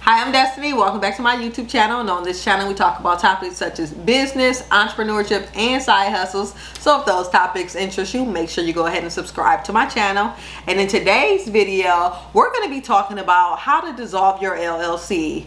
Hi, I'm Destiny. Welcome back to my YouTube channel. And on this channel, we talk about topics such as business, entrepreneurship, and side hustles. So if those topics interest you, make sure you go ahead and subscribe to my channel. And in today's video, we're going to be talking about how to dissolve your LLC.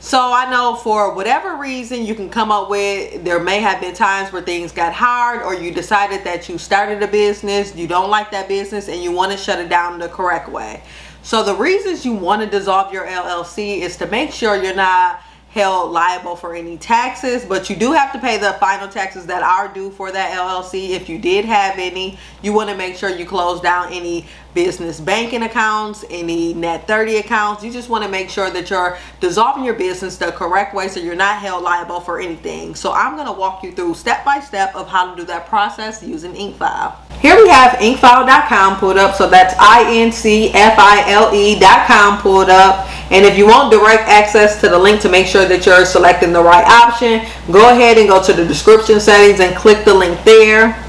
So I know for whatever reason you can come up with, there may have been times where things got hard, or you decided that you started a business, you don't like that business, and you want to shut it down the correct way. So the reasons you want to dissolve your LLC is to make sure you're not held liable for any taxes, but you do have to pay the final taxes that are due for that LLC. If you did have any, you want to make sure you close down any business banking accounts, any net 30 accounts. You just want to make sure that you're dissolving your business the correct way so you're not held liable for anything. So I'm going to walk you through step by step of how to do that process using IncFile. Here we have IncFile.com pulled up, so that's IncFile.com pulled up. And if you want direct access to the link to make sure that you're selecting the right option, go ahead and go to the description settings and click the link there.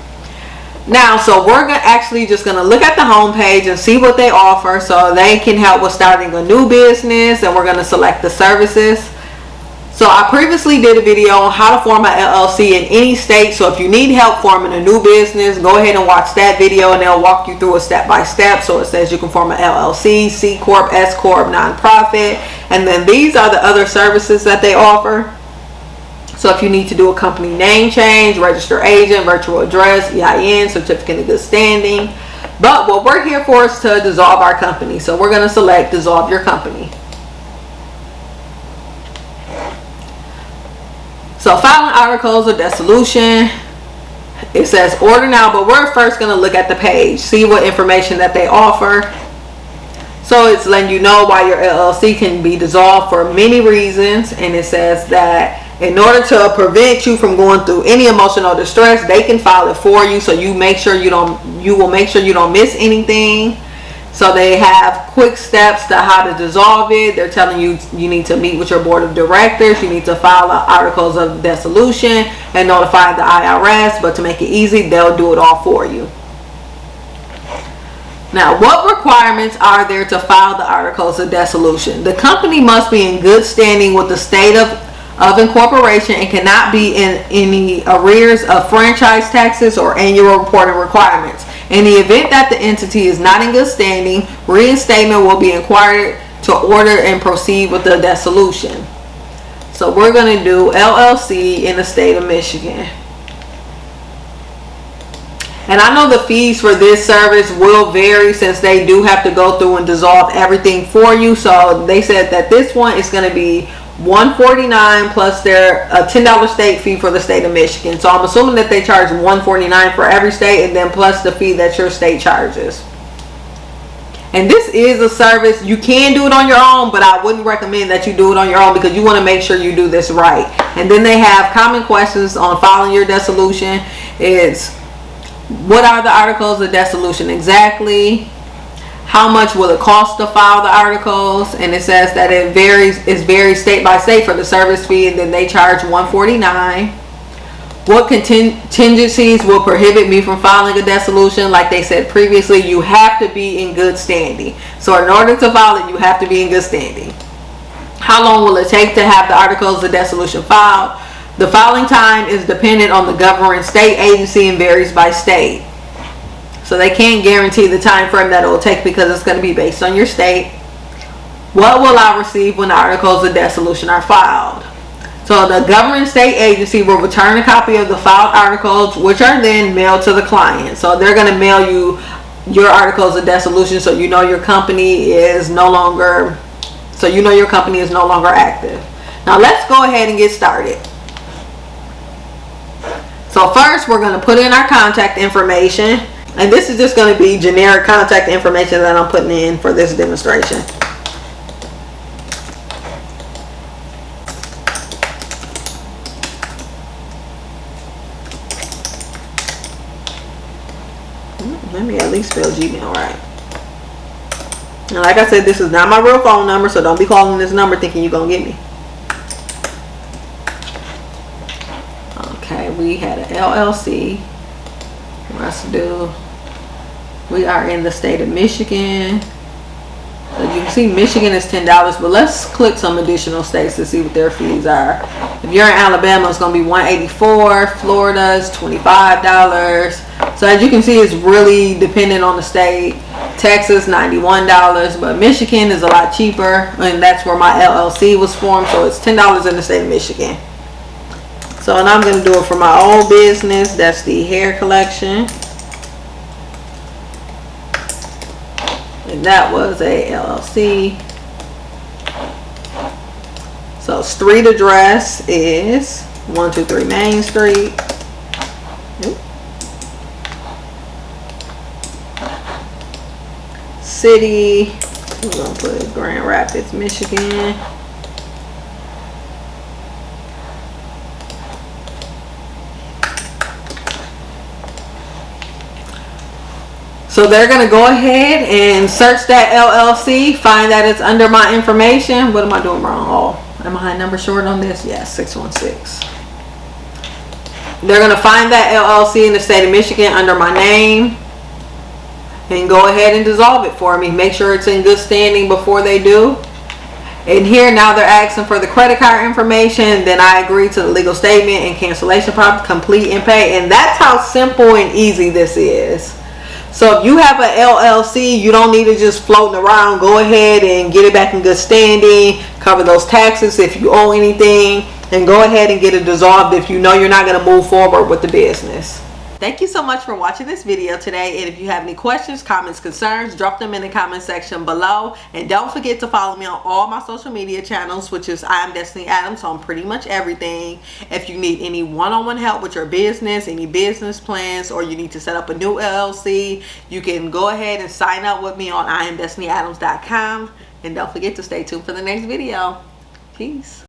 Now, so we're actually just going to look at the home page and see what they offer so they can help with starting a new business, and we're going to select the services. So I previously did a video on how to form an LLC in any state. So if you need help forming a new business, go ahead and watch that video and they'll walk you through it step by step. So it says you can form an LLC, C Corp, S Corp, nonprofit. And then these are the other services that they offer. So if you need to do a company name change, register agent, virtual address, EIN, certificate of good standing. But what we're here for is to dissolve our company. So we're going to select dissolve your company. So filing articles of dissolution, it says order now, but we're first going to look at the page, see what information that they offer. So it's letting you know why your LLC can be dissolved for many reasons. And it says that in order to prevent you from going through any emotional distress, they can file it for you. So you will make sure you don't miss anything. So they have quick steps to how to dissolve it. They're telling you you need to meet with your board of directors. You need to file articles of dissolution and notify the IRS. But to make it easy, they'll do it all for you. Now, what requirements are there to file the articles of dissolution? The company must be in good standing with the state of incorporation and cannot be in any arrears of franchise taxes or annual reporting requirements. In the event that the entity is not in good standing, reinstatement will be required to order and proceed with the dissolution. So we're going to do LLC in the state of Michigan. And I know the fees for this service will vary since they do have to go through and dissolve everything for you. So they said that this one is going to be $149 plus their $10 state fee for the state of Michigan. So I'm assuming that they charge $149 for every state, and then plus the fee that your state charges. And this is a service you can do it on your own, but I wouldn't recommend that you do it on your own because you want to make sure you do this right. And then they have common questions on filing your dissolution. It's what are the articles of dissolution exactly? How much will it cost to file the articles? And it says that it varies state by state for the service fee, and then they charge $149. What contingencies will prohibit me from filing a dissolution? Like they said previously, you have to be in good standing. So in order to file it, you have to be in good standing. How long will it take to have the articles of dissolution filed? The filing time is dependent on the governing state agency and varies by state. So they can't guarantee the time frame that it will take because it's going to be based on your state. What will I receive when the articles of dissolution are filed? So the governing state agency will return a copy of the filed articles, which are then mailed to the client. So they're going to mail you your articles of dissolution so you know your company is no longer active. Now let's go ahead and get started. So first we're going to put in our contact information. And this is just going to be generic contact information that I'm putting in for this demonstration. Let me at least spell Gmail right. And like I said, this is not my real phone number, so don't be calling this number thinking you're going to get me. Okay, we had an LLC. Let's do, we are in the state of Michigan. So you can see Michigan is $10, but let's click some additional states to see what their fees are. If you're in Alabama, it's going to be $184. Florida is $25. So as you can see, it's really dependent on the state. Texas, $91, but Michigan is a lot cheaper, and that's where my LLC was formed. So it's $10 in the state of Michigan. So and I'm going to do it for my old business. That's the hair collection. And that was a LLC. So street address is 123 Main Street. City, we're gonna put Grand Rapids, Michigan. So they're going to go ahead and search that LLC, find that it's under my information. What am I doing wrong? Oh, am I number short on this? Yes, 616. They're going to find that LLC in the state of Michigan under my name and go ahead and dissolve it for me. Make sure it's in good standing before they do. And here now they're asking for the credit card information. Then I agree to the legal statement and cancellation prompt, complete and pay. And that's how simple and easy this is. So if you have an LLC, you don't need to just floating around. Go ahead and get it back in good standing. Cover those taxes if you owe anything. And go ahead and get it dissolved if you know you're not going to move forward with the business. Thank you so much for watching this video today. And if you have any questions, comments, concerns, drop them in the comment section below. And don't forget to follow me on all my social media channels, which is I am Destiny Adams on pretty much everything. If you need any one-on-one help with your business, any business plans, or you need to set up a new LLC, you can go ahead and sign up with me on IamDestinyAdams.com. And don't forget to stay tuned for the next video. Peace.